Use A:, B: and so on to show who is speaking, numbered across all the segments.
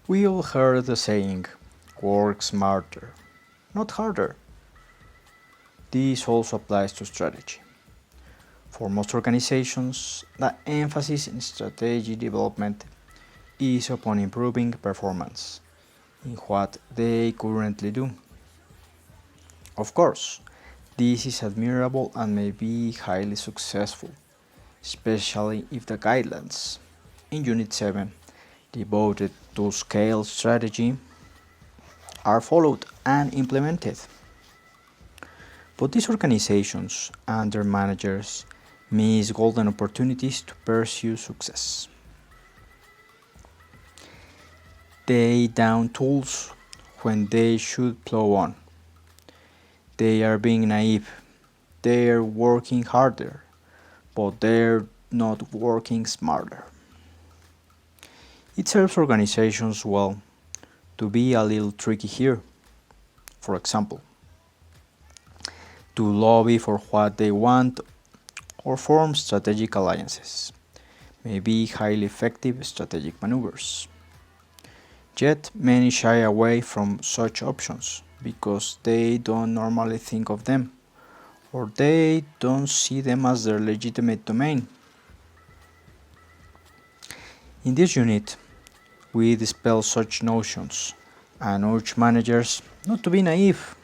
A: We all heard the saying, work smarter, not harder. This also applies to strategy. For most organizations, the emphasis in strategy development is upon improving performance in what they currently do. Of course, this is admirable and may be highly successful, especially if the guidelines in Unit 7 devoted to scale strategy are followed and implemented. But these organizations and their managers miss golden opportunities to pursue success. They down tools when they should plow on. They are being naive. They are working harder, but they're not working smarter. It serves organizations well to be a little tricky here. For example, to lobby for what they want or form strategic alliances may be highly effective strategic maneuvers. Yet many shy away from such options because they don't normally think of them or they don't see them as their legitimate domain. In this unit, we dispel such notions and urge managers not to be naive,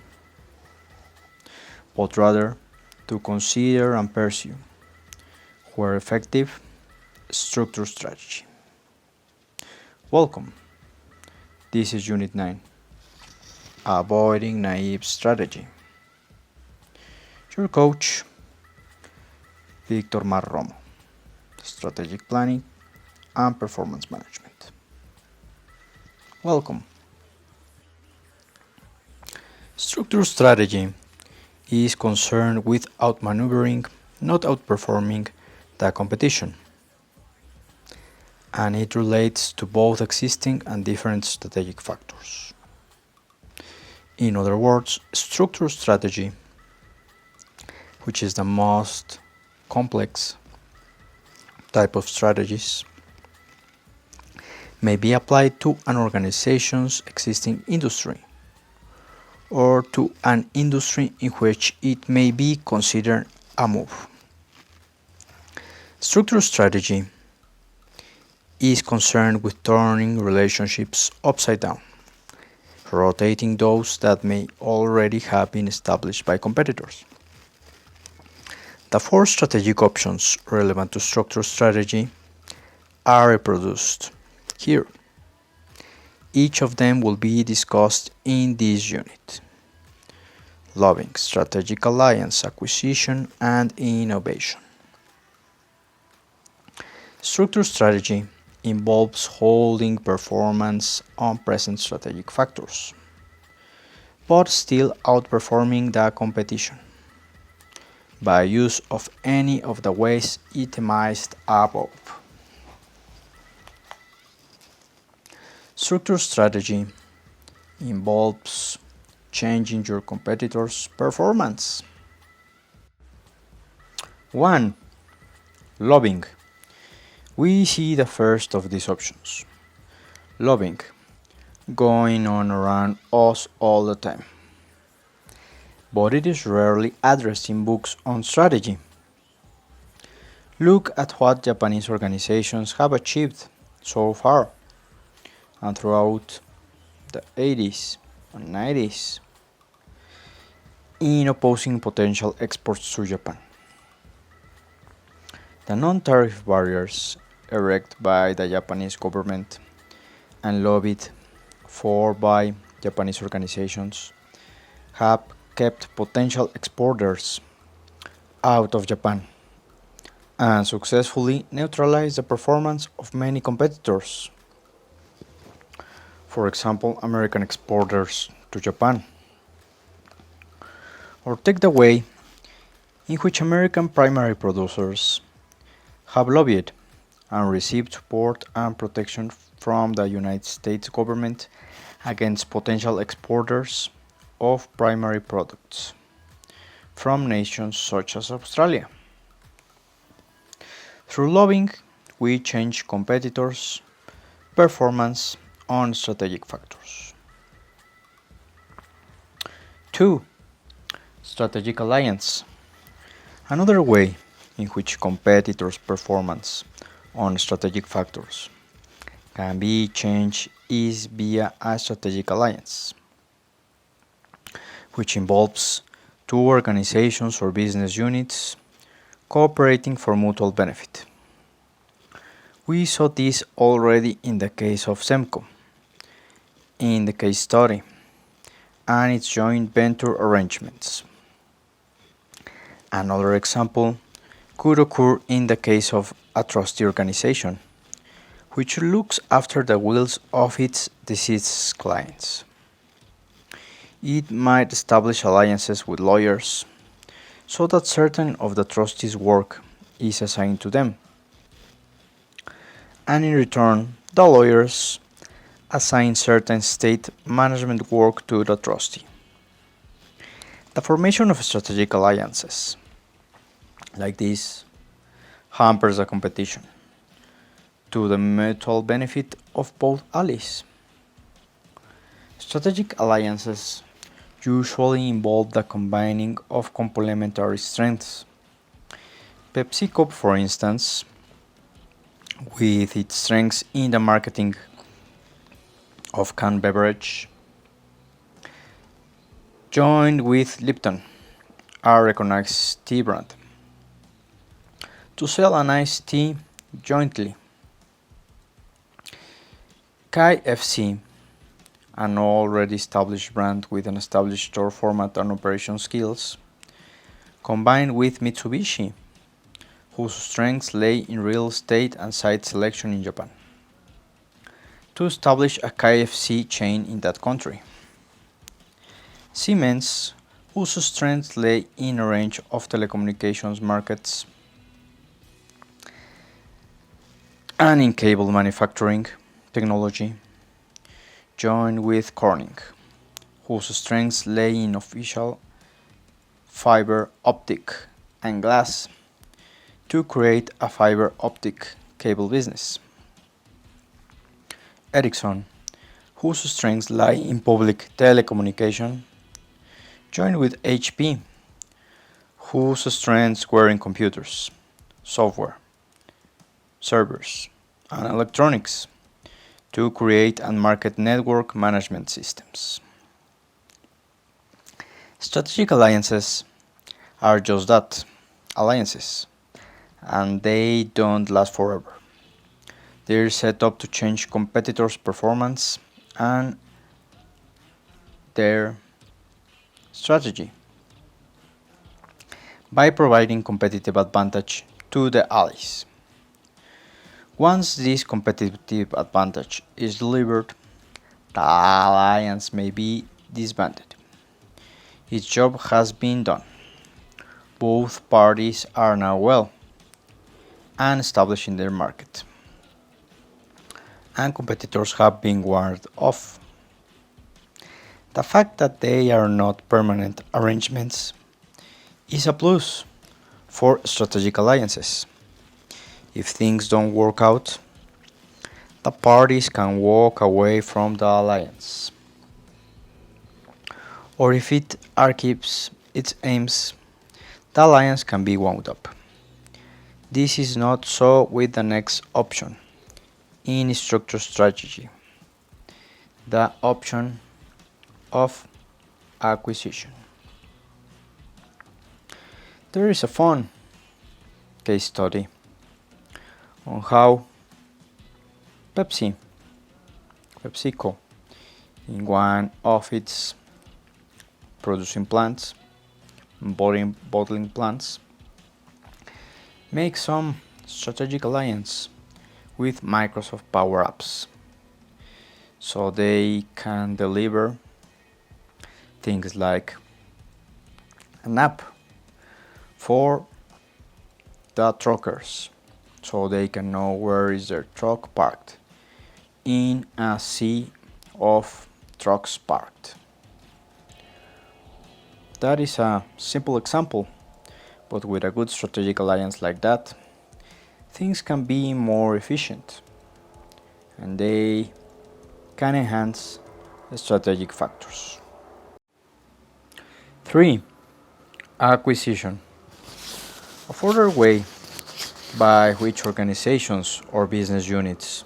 A: but rather to consider and pursue, where effective, structured strategy. Welcome. This is Unit 9, Avoiding Naive Strategy. Your coach, Victor Marromo, Strategic Planning and Performance Management. Welcome. Structured strategy is concerned with outmaneuvering, not outperforming the competition. And it relates to both existing and different strategic factors. In other words, structured strategy, which is the most complex type of strategies, may be applied to an organization's existing industry or to an industry in which it may be considered a move. Structured strategy is concerned with turning relationships upside down, rotating those that may already have been established by competitors. The four strategic options relevant to structured strategy are reproduced here. Each of them will be discussed in this unit. Lobbying, strategic alliance, acquisition, and innovation. Structured strategy involves holding performance on present strategic factors, but still outperforming the competition by use of any of the ways itemized above. Structured strategy involves changing your competitors' performance. 1. Lobbying. We see the first of these options. Lobbying, going on around us all the time. But it is rarely addressed in books on strategy. Look at what Japanese organizations have achieved so far and throughout the 80s and 90s in opposing potential exports to Japan. The non-tariff barriers erected by the Japanese government and lobbied for by Japanese organizations have kept potential exporters out of Japan and successfully neutralized the performance of many competitors. For example, American exporters to Japan. Or take the way in which American primary producers have lobbied and received support and protection from the United States government against potential exporters of primary products from nations such as Australia. Through lobbying, we change competitors' performance on strategic factors. 2. Strategic alliance. Another way in which competitors' performance on strategic factors can be changed is via a strategic alliance, which involves two organizations or business units cooperating for mutual benefit. We saw this already in the case of SEMCO, in the case study, and its joint venture arrangements. Another example could occur in the case of a trustee organization, which looks after the wills of its deceased clients. It might establish alliances with lawyers so that certain of the trustees' work is assigned to them, and in return, the lawyers assign certain state management work to the trustee. The formation of strategic alliances like this hampers the competition to the mutual benefit of both allies. Strategic alliances usually involve the combining of complementary strengths. PepsiCo, for instance, with its strengths in the marketing of canned beverage, joined with Lipton, a recognized tea brand, to sell an iced tea jointly. KFC, an already established brand with an established store format and operation skills, combined with Mitsubishi, whose strengths lay in real estate and site selection in Japan, to establish a KFC chain in that country. Siemens, whose strengths lay in a range of telecommunications markets and in cable manufacturing technology, joined with Corning, whose strengths lay in official fiber optic and glass, to create a fiber optic cable business. Ericsson, whose strengths lie in public telecommunication, joined with HP, whose strengths were in computers, software, servers, and electronics, to create and market network management systems. Strategic alliances are just that, alliances, and they don't last forever. They're set up to change competitors' performance and their strategy by providing competitive advantage to the allies. Once this competitive advantage is delivered, the alliance may be disbanded. Its job has been done. Both parties are now well and established in their market, and competitors have been warded off. The fact that they are not permanent arrangements is a plus for strategic alliances. If things don't work out, the parties can walk away from the alliance. Or if it achieves its aims, the alliance can be wound up. This is not so with the next option in structure strategy, the option of acquisition. There is a fun case study on how PepsiCo, in one of its producing plants, bottling plants, make some strategic alliance with Microsoft Power Apps, so they can deliver things like an app for the truckers, so they can know where is their truck parked in a sea of trucks parked. That is a simple example, but with a good strategic alliance like that, things can be more efficient, and they can enhance strategic factors. 3. Acquisition. A further way by which organizations or business units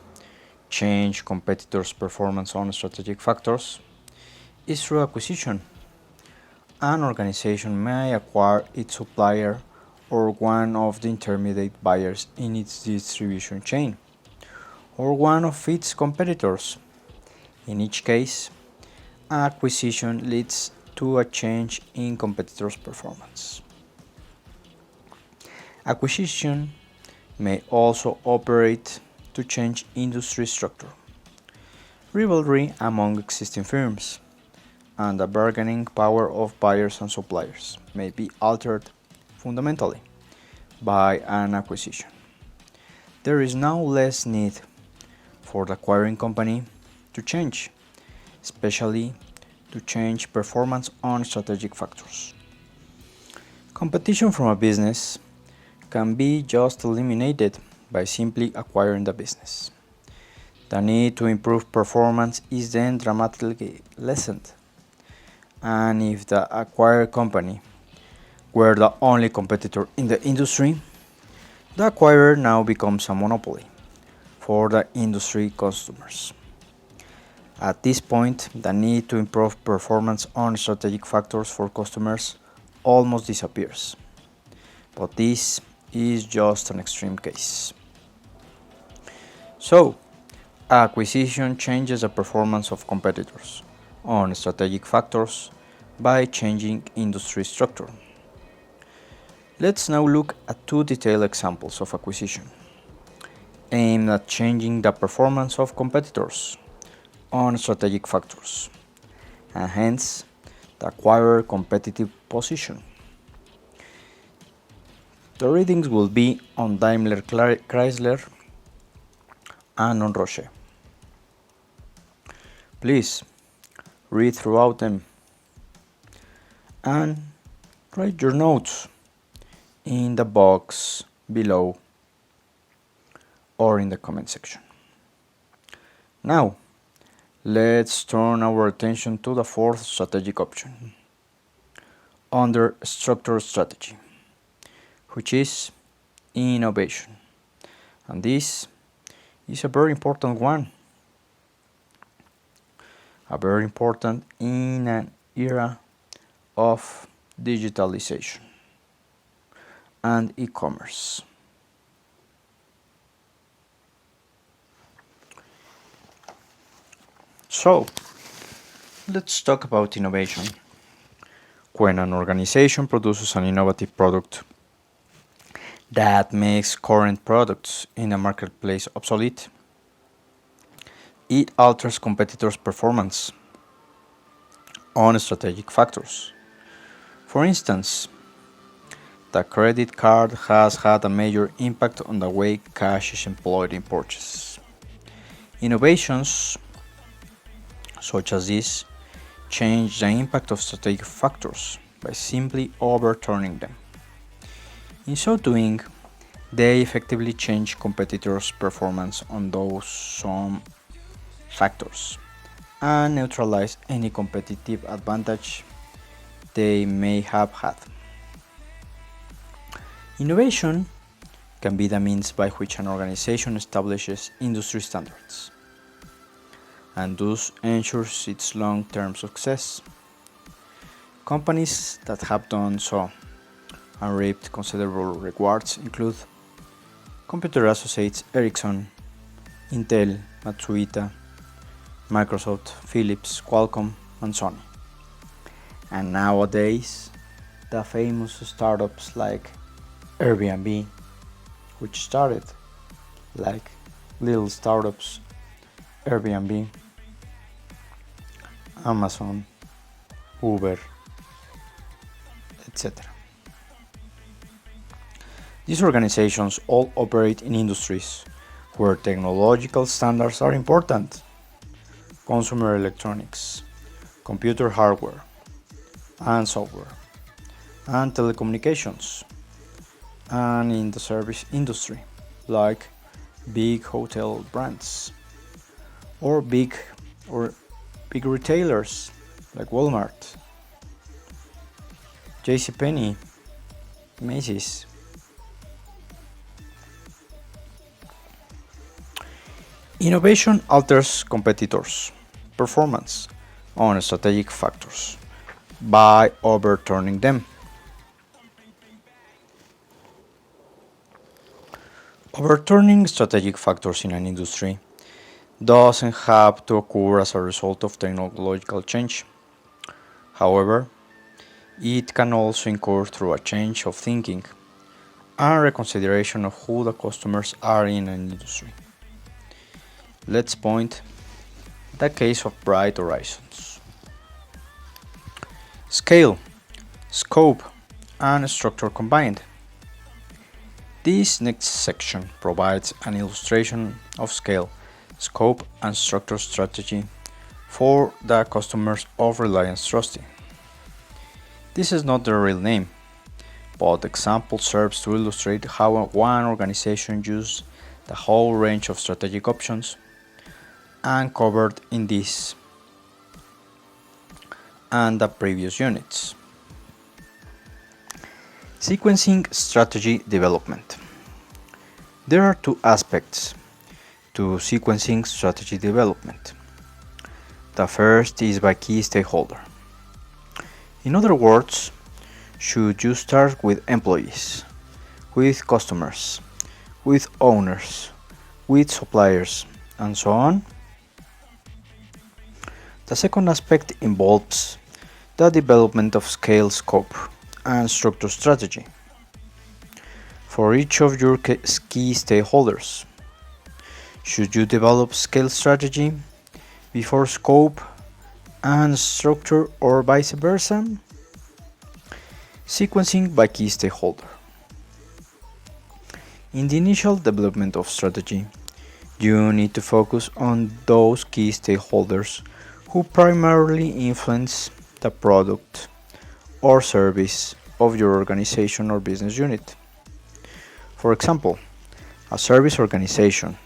A: change competitors' performance on strategic factors is through acquisition. An organization may acquire its supplier or one of the intermediate buyers in its distribution chain, or one of its competitors. In each case, acquisition leads to a change in competitors' performance. Acquisition may also operate to change industry structure, rivalry among existing firms, and the bargaining power of buyers and suppliers may be altered fundamentally by an acquisition. There is now less need for the acquiring company to change, especially to change performance on strategic factors. Competition from a business can be just eliminated by simply acquiring the business. The need to improve performance is then dramatically lessened. And if the acquired company were the only competitor in the industry, the acquirer now becomes a monopoly for the industry customers. At this point, the need to improve performance on strategic factors for customers almost disappears. But this is just an extreme case. So, acquisition changes the performance of competitors on strategic factors by changing industry structure. Let's now look at two detailed examples of acquisition aimed at changing the performance of competitors on strategic factors, and hence the acquirer competitive position. The readings will be on Daimler Chrysler and on Roche. Please read throughout them and write your notes in the box below or in the comment section. Now, let's turn our attention to the fourth strategic option under structured strategy, which is innovation. And this is a very important one. Very important in an era of digitalization and e-commerce. So, let's talk about innovation. When an organization produces an innovative product that makes current products in a marketplace obsolete, it alters competitors' performance on strategic factors. For instance, the credit card has had a major impact on the way cash is employed in purchases. Innovations such as this change the impact of strategic factors by simply overturning them. In so doing, they effectively change competitors' performance on those some factors and neutralize any competitive advantage they may have had. Innovation can be the means by which an organization establishes industry standards and thus ensures its long-term success. Companies that have done so and reaped considerable rewards include Computer Associates, Ericsson, Intel, Matsushita, Microsoft, Philips, Qualcomm, and Sony. And nowadays, the famous startups like Airbnb, which started like little startups, Airbnb, Amazon, Uber, etc. These organizations all operate in industries where technological standards are important: consumer electronics, computer hardware and software, and telecommunications, and in the service industry, like big hotel brands or big or big retailers like Walmart, JCPenney, Macy's. Innovation alters competitors' performance on strategic factors by overturning them. Overturning strategic factors in an industry doesn't have to occur as a result of technological change. However, it can also occur through a change of thinking and reconsideration of who the customers are in an industry. Let's point the case of Bright Horizons. Scale, scope, and structure combined. This next section provides an illustration of scale, scope, and structure strategy for the customers of Reliance Trusty. This is not the real name, but the example serves to illustrate how one organization uses the whole range of strategic options and covered in this and the previous units. Sequencing strategy development. There are two aspects to sequencing strategy development. The first is by key stakeholder. In other words, should you start with employees, with customers, with owners, with suppliers, and so on? The second aspect involves the development of scale, scope, and structure strategy for each of your key stakeholders. Should you develop scale strategy before scope and structure or vice versa? Sequencing by key stakeholder. In the initial development of strategy, you need to focus on those key stakeholders who primarily influence the product or service of your organization or business unit. For example, a service organization,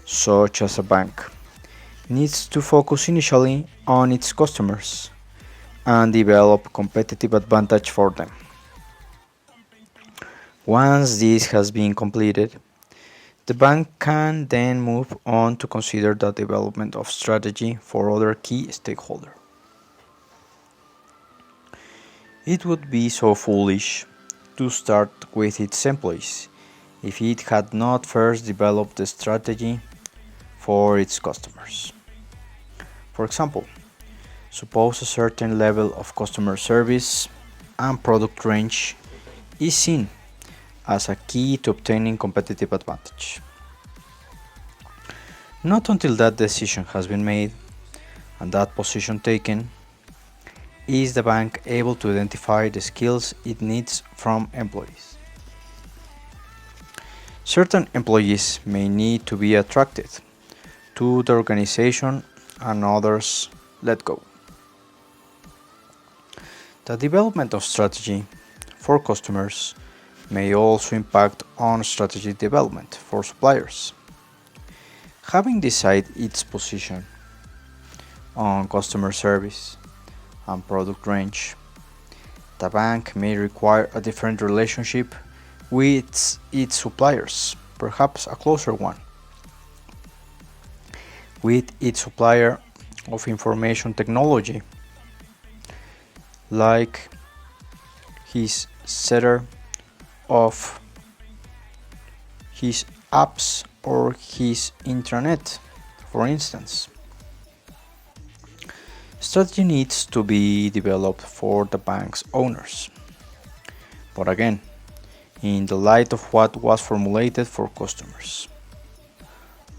A: such as a bank, needs to focus initially on its customers and develop competitive advantage for them. Once this has been completed, the bank can then move on to consider the development of strategy for other key stakeholders. It would be so foolish to start with its employees if it had not first developed the strategy for its customers. For example, suppose a certain level of customer service and product range is seen as a key to obtaining competitive advantage. Not until that decision has been made and that position taken is the bank able to identify the skills it needs from employees. Certain employees may need to be attracted to the organization and others let go. The development of strategy for customers may also impact on strategy development for suppliers. Having decided its position on customer service and product range, the bank may require a different relationship with its suppliers, perhaps a closer one, with its supplier of information technology, like his setter of his apps or his intranet, for instance. Strategy needs to be developed for the bank's owners. But again, in the light of what was formulated for customers.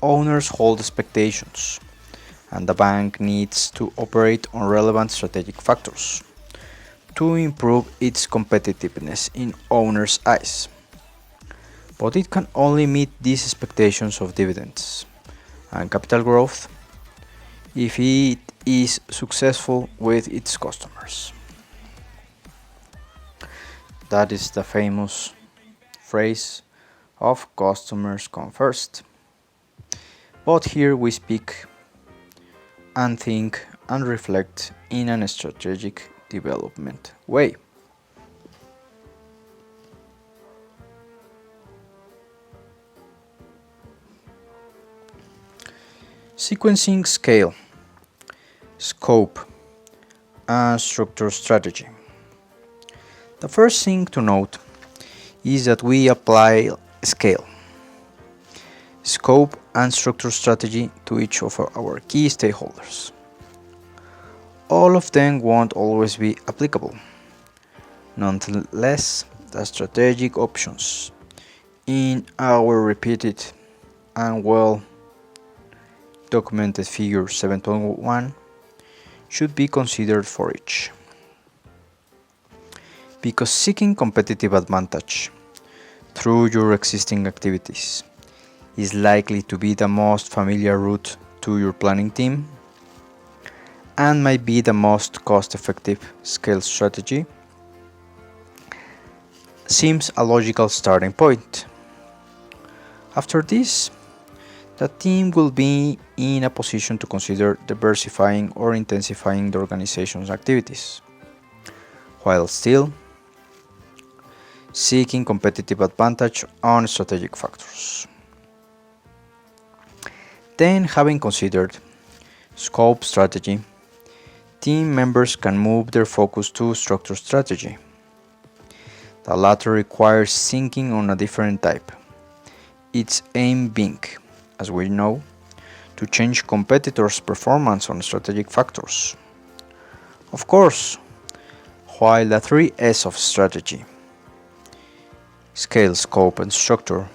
A: Owners hold expectations, and the bank needs to operate on relevant strategic factors to improve its competitiveness in owners' eyes. But it can only meet these expectations of dividends and capital growth if it is successful with its customers. That is the famous phrase of customers come first. But here we speak and think and reflect in a strategic development way. Sequencing scale, scope, and structure strategy. The first thing to note is that we apply scale, scope, and structure strategy to each of our key stakeholders. All of them won't always be applicable. Nonetheless, the strategic options in our repeated and well documented figure 7.1 should be considered for each. Because seeking competitive advantage through your existing activities is likely to be the most familiar route to your planning team and might be the most cost-effective scale strategy, seems a logical starting point. After this, the team will be in a position to consider diversifying or intensifying the organization's activities, while still seeking competitive advantage on strategic factors. Then, having considered scope strategy, team members can move their focus to structure strategy. The latter requires thinking on a different type. Its aim being, as we know, to change competitors' performance on strategic factors. Of course, while the 3S of strategy, scale, scope, and structure,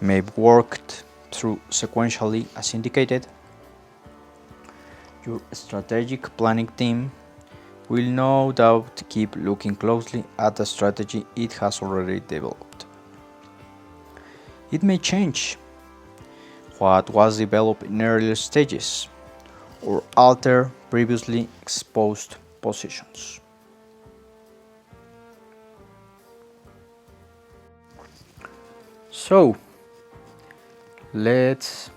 A: may be worked through sequentially as indicated, your strategic planning team will no doubt keep looking closely at the strategy it has already developed. It may change what was developed in earlier stages or alter previously exposed positions. So, let's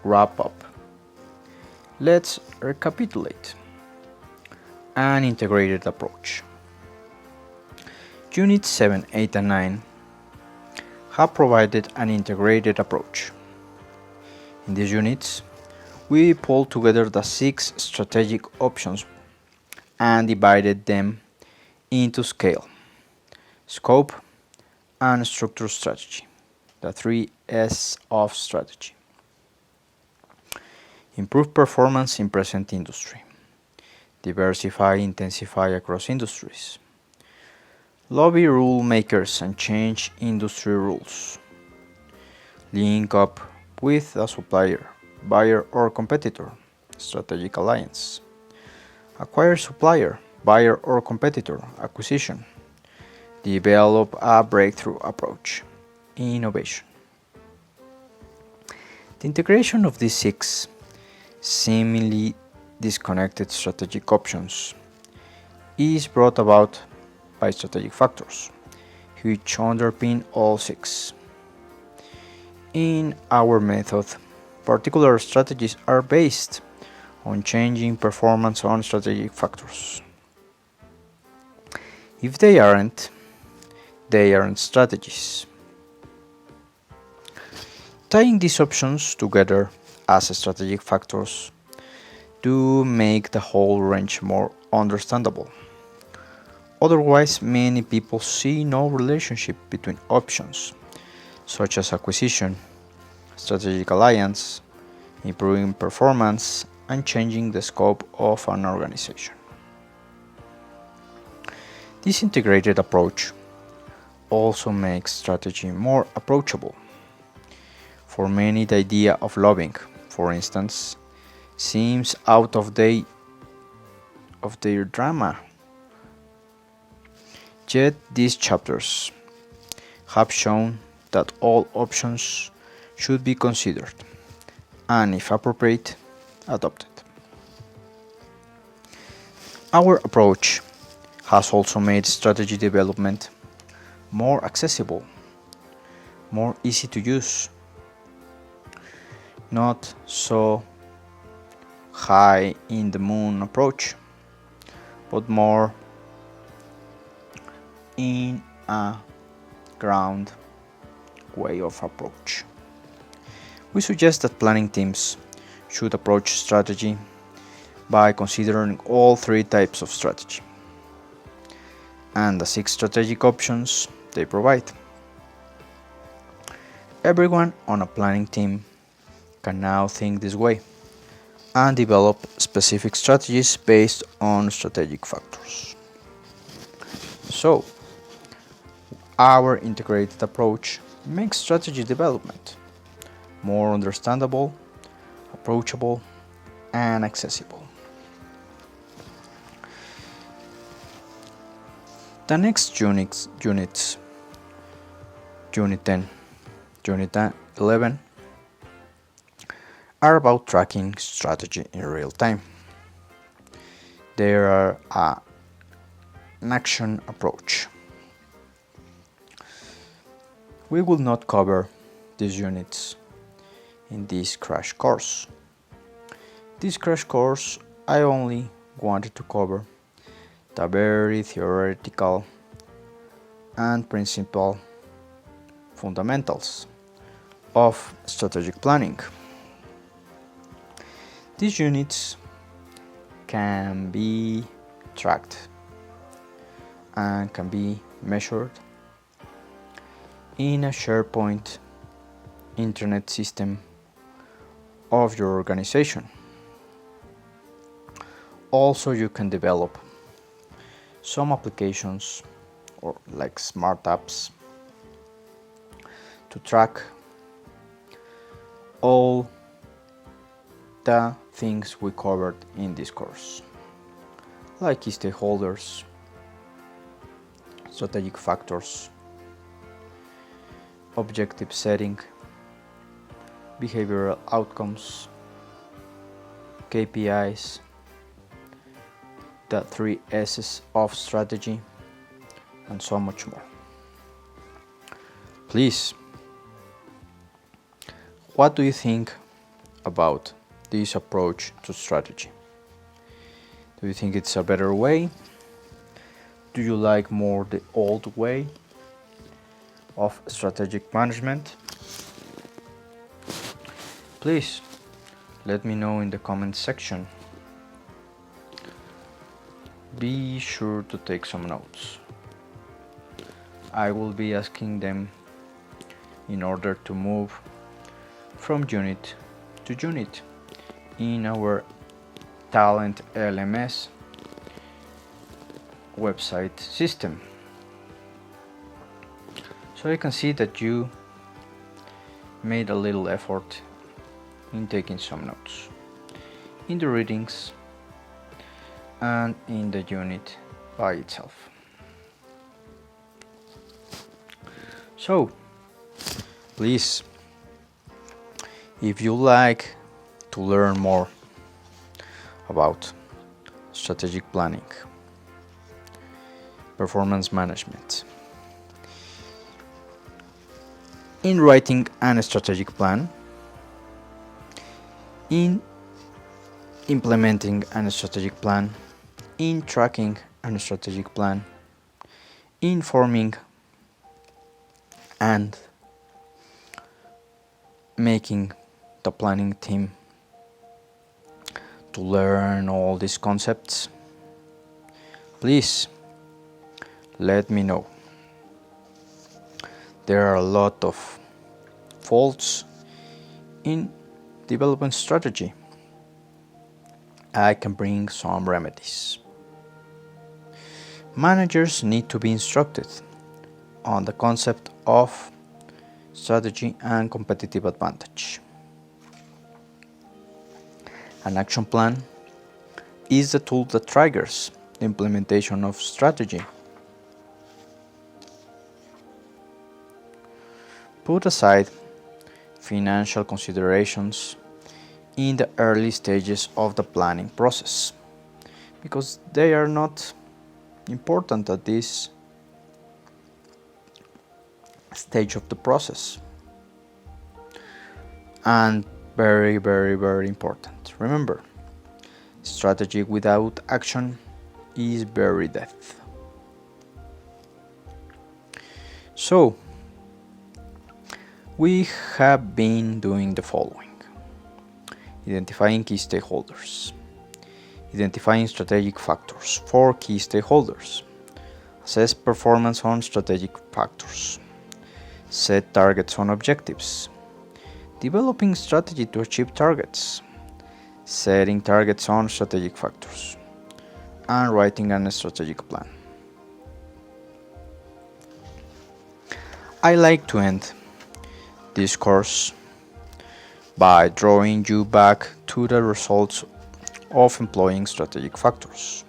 A: wrap up. Let's recapitulate. An integrated approach. Units 7, 8, and 9 have provided an integrated approach. In these units, we pulled together the 6 strategic options and divided them into scale, scope, and structure strategy, the 3S of strategy. Improve performance in present industry. Diversify, intensify across industries. Lobby rule makers and change industry rules. Link up with a supplier, buyer, or competitor. Strategic alliance. Acquire supplier, buyer, or competitor. Acquisition. Develop a breakthrough approach. Innovation. The integration of these 6 seemingly disconnected strategic options is brought about by strategic factors, which underpin all 6. In our method, particular strategies are based on changing performance on strategic factors. If they aren't strategies. Tying these options together as strategic factors do make the whole range more understandable. Otherwise, many people see no relationship between options, such as acquisition, strategic alliance, improving performance, and changing the scope of an organization. This integrated approach also makes strategy more approachable. For many, the idea of lobbying, for instance, seems out of their drama. Yet these chapters have shown that all options should be considered and, if appropriate, adopted. Our approach has also made strategy development more accessible, more easy to use, not so high in the moon approach, but more in a ground way of approach. We suggest that planning teams should approach strategy by considering all three types of strategy and the 6 strategic options they provide. Everyone on a planning team can now think this way and develop specific strategies based on strategic factors. So, our integrated approach makes strategy development more understandable, approachable, and accessible. The next units, Unit 10, Unit 11, are about tracking strategy in real time. They are an action approach. We will not cover these units in this crash course. This crash course, I only wanted to cover the very theoretical and principal fundamentals of strategic planning. These units can be tracked and can be measured in a SharePoint internet system of your organization. Also, you can develop some applications or like smart apps to track all the things we covered in this course, like key stakeholders, strategic factors, objective setting, behavioral outcomes, KPIs, the 3 S's of strategy, and so much more. Please, what do you think about this approach to strategy? Do you think it's a better way? Do you like more the old way of strategic management? Please let me know in the comment section. Be sure to take some notes. I will be asking them in order to move from unit to unit in our Talent LMS website system. So I can see that you made a little effort in taking some notes in the readings and in the unit by itself. So, please, if you like to learn more about strategic planning, performance management, in writing a strategic plan, in implementing a strategic plan, in tracking a strategic plan, in forming and making the planning team to learn all these concepts, please let me know. There are a lot of faults in development strategy. I can bring some remedies. Managers need to be instructed on the concept of strategy and competitive advantage. An action plan is the tool that triggers the implementation of strategy. Put aside financial considerations in the early stages of the planning process, because they are not important at this stage of the process. And very, very, very important. Remember, Strategy without action is very death. So, we have been doing the following: identifying key stakeholders, identifying strategic factors for key stakeholders, assess performance on strategic factors, set targets on objectives, developing strategy to achieve targets, setting targets on strategic factors, and writing a strategic plan. I like to end this course by drawing you back to the results of employing strategic factors.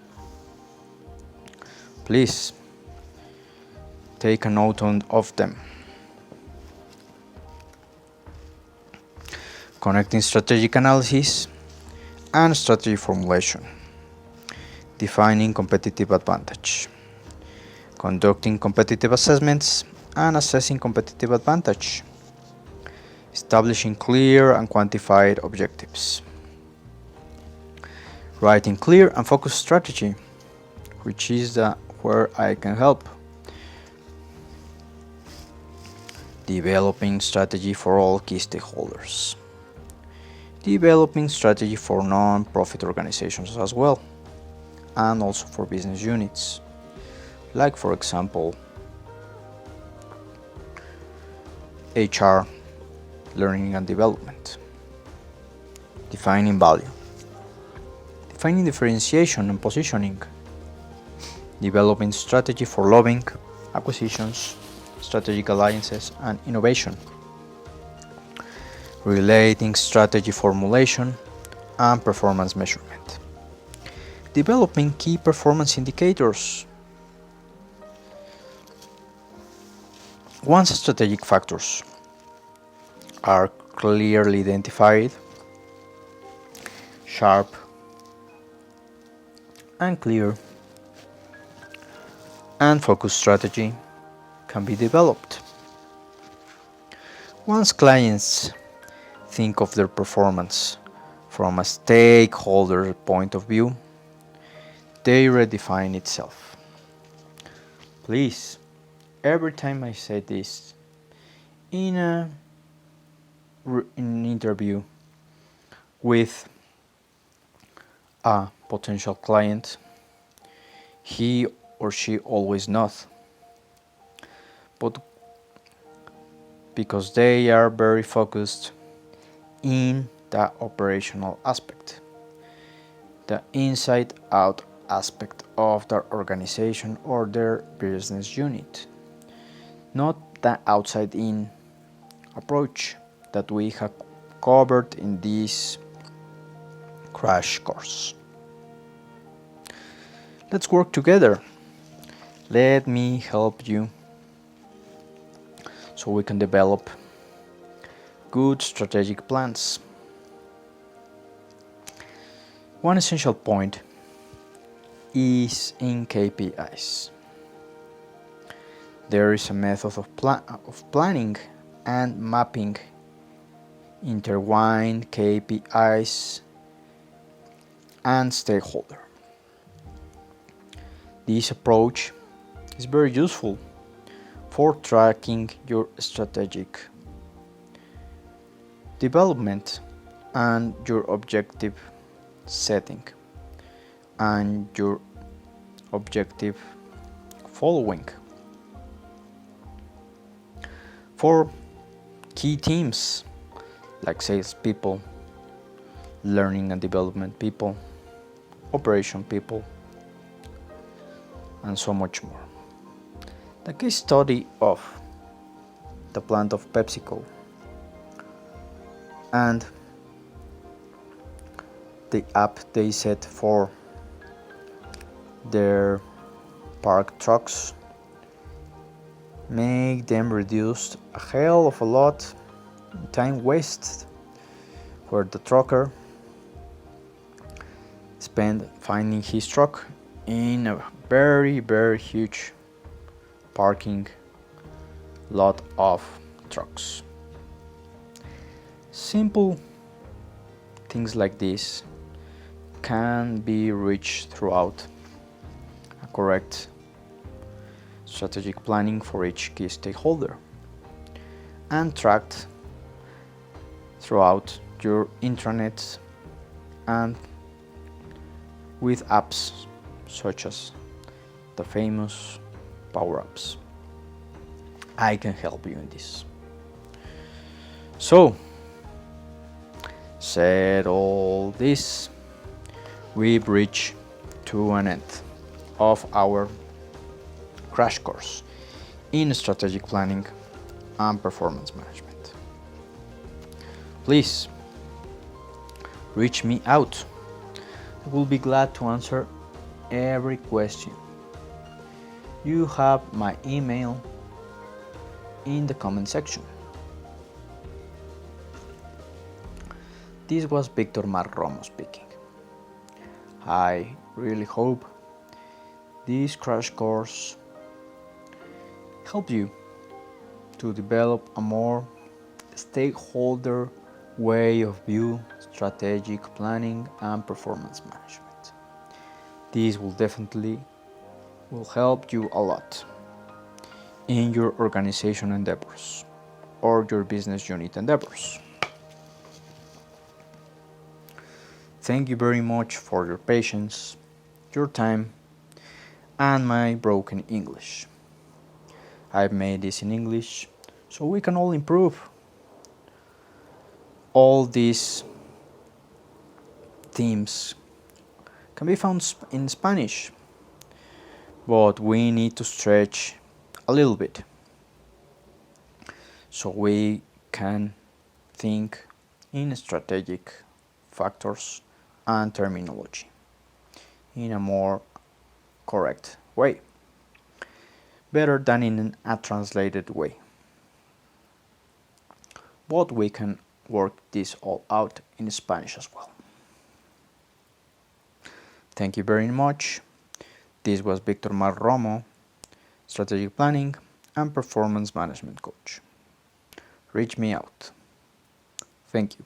A: Please take a note of them. Connecting strategic analysis and strategy formulation, defining competitive advantage, conducting competitive assessments and assessing competitive advantage, establishing clear and quantified objectives, writing clear and focused strategy, which is where I can help, developing strategy for all key stakeholders, developing strategy for non-profit organizations as well, and also for business units, like for example HR, learning and development, defining value, defining differentiation and positioning, developing strategy for lobbying, acquisitions, strategic alliances, and innovation, relating strategy formulation and performance measurement, developing key performance indicators. Once strategic factors are clearly identified, sharp and clear and focused strategy can be developed. Once clients think of their performance from a stakeholder point of view, they redefine itself. Please, every time I say this in an interview with a potential client, he or she always nods, but because they are very focused in the operational aspect, the inside out aspect of their organization or their business unit, not the outside in approach that we have covered in this crash course. Let's work together. Let me help you so we can develop good strategic plans. One essential point is in KPIs. There is a method of planning and mapping intertwined KPIs and stakeholder. This approach is very useful for tracking your strategic development and your objective setting and your objective following. For key teams like sales people, learning and development people, operation people, and so much more. The case study of the plant of PepsiCo and the app they set for their parked trucks make them reduce a hell of a lot in time wasted, where the trucker spent finding his truck in a very huge parking lot of trucks. Simple things like this can be reached throughout a correct strategic planning for each key stakeholder and tracked throughout your intranet and with apps such as the famous Power Apps. I can help you in this. So, said all this, we've reached to an end of our crash course in strategic planning and performance management. Please reach me out. I will be glad to answer every question. You have my email in the comment section. This was Victor Marromo speaking. I really hope this crash course helps you to develop a more stakeholder way of view strategic planning and performance management. This will definitely help you a lot in your organization endeavors or your business unit endeavors. Thank you very much for your patience, your time, and my broken English. I've made this in English so we can all improve. All these themes can be found in Spanish, but we need to stretch a little bit so we can think in strategic factors and terminology in a more correct way, better than in a translated way. But we can work this all out in Spanish as well. Thank you very much. This was Victor Marromo, Strategic Planning and Performance Management Coach. Reach me out. Thank you.